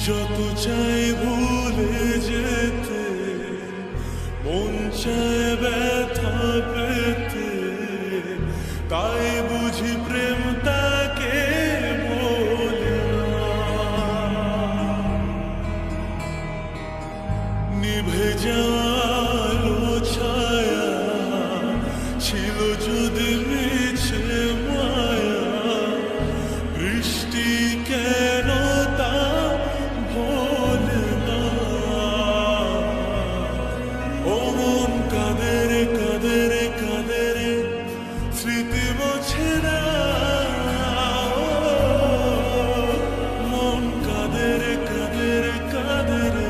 যত চাই ভুলে যেতে, মন চায় ব্যথা পেতে, তাই বুঝি প্রেম তাকে বলে না। নিভে যাওয়ালো ছায়া ছিল যদি মিছে মায়া, বৃষ্টি কেন তা ভোলে না। ও মন কাঁদে রে কাঁদে রে কাঁদে রে, স্মৃতি মোছে না। মন কাঁদে রে কাঁদে রে কাঁদে রে,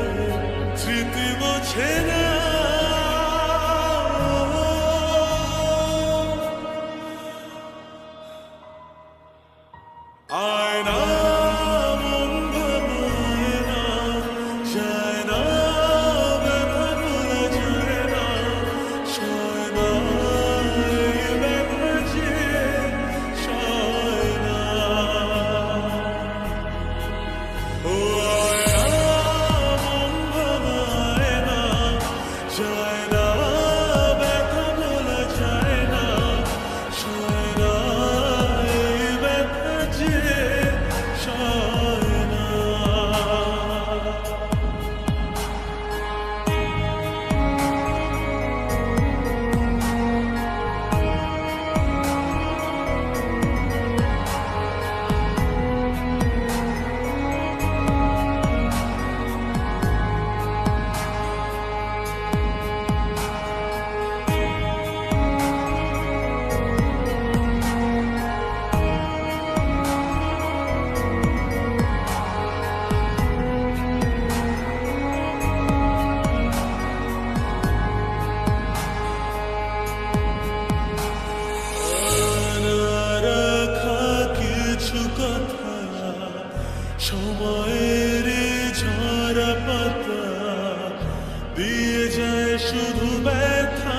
স্মৃতি মোছে না। আয়না মন ভাঙায় না, যায় না ব্যথা ভোলা যায় না, সয় না এই ব্যথা যে সয় না। ও আয়না মন ভাঙায় না, যায় না ব্যথা ভোলা যায় না, সয় না এই ব্যথা যে সয় না। রাখা কিছু কথা সময়ের ঝরা পাতা দিয়ে যায় শুধু ব্যথা।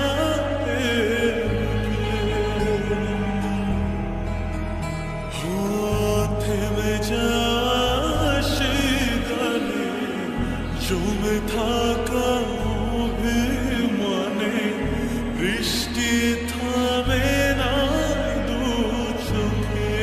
থেমে যায় সেই গানে জমে থাকা অভিমানে, বৃষ্টি থামে না দু চোখে।